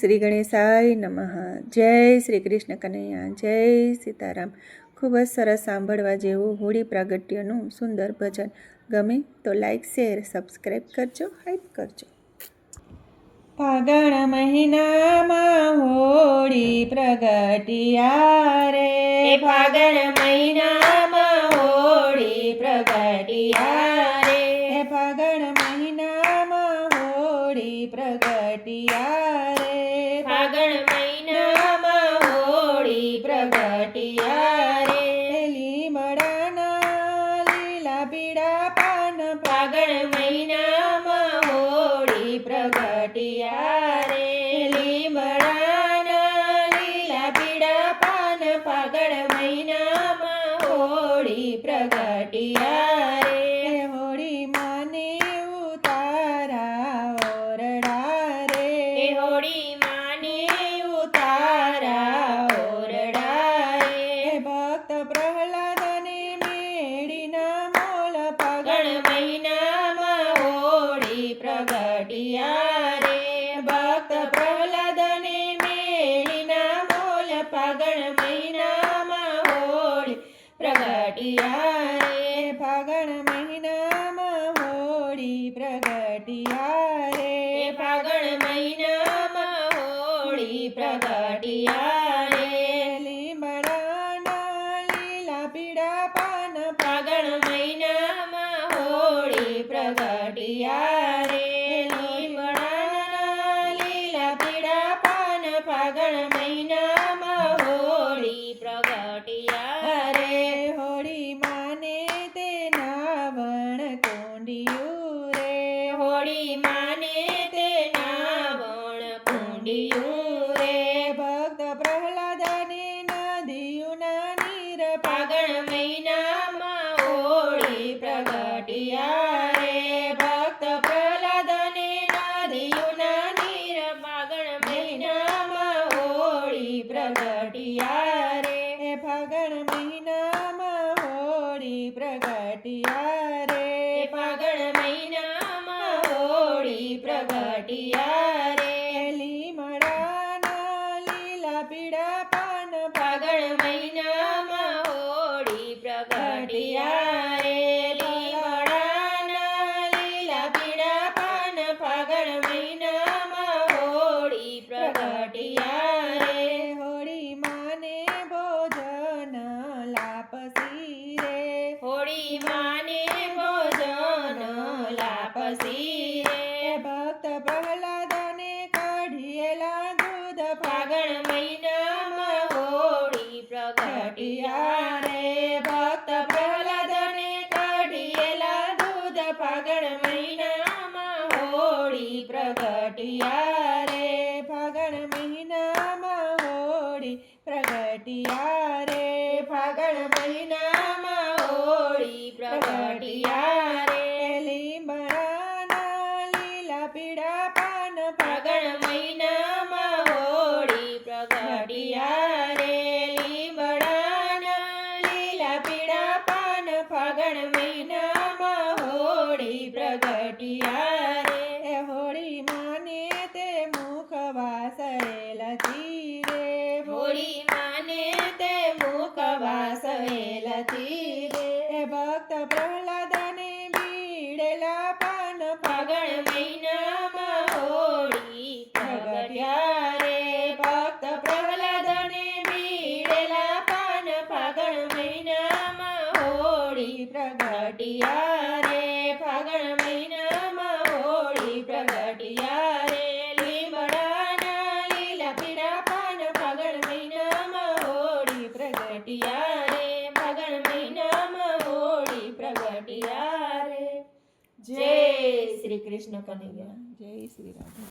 શ્રી ગણેશાય નમઃ. જય શ્રી કૃષ્ણ કનૈયા, જય સીતારામ. ખૂબ જ સરસ સાંભળવા જેવું હોળી પ્રાગટ્યનું સુંદર ભજન. ગમે તો લાઈક, શેર, સબસ્ક્રાઈબ કરજો, હાઈપ કરજો. ફાગણ મહિનામાં હોળી પ્રગટ્યા રે, ફાગણ મહિનામાં હોળી પ્રગટ્યા રે, ફાગણ મહિનામાં હોળી પ્રગટ્યા રે, ફાગણ મહિનામાં હોળી પ્રગટ્યા રે, લીમડાના લીલા પીળા પાન, ફાગણ મહિનામાં હોળી પ્રગટ્યા રે, લીમડાના લીલા પીળા પાન, ફાગણ મહિનામાં હોળી પ્રગટ્યા રે, હોળી માને ઉતારા ઓરડા રે, હોળી માને ઉતારા ઓરડા રે, ભક્ત પ્રહલાદને મેળીના મોલ, ફાગણ મહિનામાં હોળી પ્રગટ્યા રે, ભક્ત પ્રહલાદને મેળીના મોલ, ફાગણ મહિનામાં હોળી પ્રગટ્યા રે, ફાગણ મહિનામાં હોળી પ્રગટ્યા રે, ફાગણ મહિનામાં હોળી પ્રગટ્યા રે, લીમડાના લીલા પીળા પાન, ફાગણ મહિનામાં હોળી પ્રગટ્યા રે, લીમડાના લીલા પીળા પાન, ફાગણ મહિનામાં હોળી પ્રગટ્યા રે, હોળી માને તે નાવણ કુંડિયું રે, હોળી માને તે નાવણ કુંડિયું રે, ભક્ત પ્રહલાદને નદીયુના નીર, ફાગણ મહિનામાં હોળી પ્રગટ્યા રે, ભક્ત પ્રહલાદને નદીયુના નીર, ફાગણ મહિનામાં હોળી પ્રગટ્યા રે, ફાગણ મહિનામાં હોળી પ્રગટ્યા રે, ફાગણ મહિનામાં હોળી પ્રગટ્યા રે, લીમડાના લીલા પીળા પાન, ફાગણ મહિનામાં હોળી પ્રગટ્યા રે, લીમડાના લીલા પીળા પાન, ફાગણ મહિનામાં હોળી પ્રગટ્યા રે, હોળી માને ભોજન લાપસી રે, હોળી માને ભોજન લાપસી રે, ભક્ત પ્રહલાદને કાઢિયેલા દૂધ, ફાગણ મહિનામાં હોળી પ્રગટ્યા રે, ભક્ત પ્રહલાદને કાઢિયેલા દૂધ, ફાગણ મહિનામાં હોળી પ્રગટ્યા રે, ફાગણ મહિનામાં હોળી પ્રગટ્યા રે, ફાગણ મહિનામાં હોળી પ્રગટ્યા રે, લીમડાના લીલા પીળા પાન, ફાગણ મહિનામાં હોળી પ્રગટ્યા રે, લીમડાના લીલા પીળા પાન, ફાગણ મહિનામાં હોળી પ્રગટ્યા રે, હોળી માને તે મુખવાસેલથી રે, હોળી માને તે મુખવાસેલથી રે, ભક્ત પ્રહલાદને બીડેલા પાન, ફાગણ મહિનામાં હોળી પ્રગટ્યા રે, ભક્ત પ્રહલાદને બીડેલા પાન, ફાગણ મહિનામાં હોળી પ્રગટ્યા રે, ફાગણ મહિનામાં હોળી પ્રગટ્યા રે, લીમડાના લીલા પીળા પાન, ફાગણ મહિનામાં હોળી પ્રગટ્યા રે, ફાગણ મહિનામાં હોળી પ્રગટ્યા રે. જય શ્રી કૃષ્ણ કનૈયા. જય શ્રી રામ.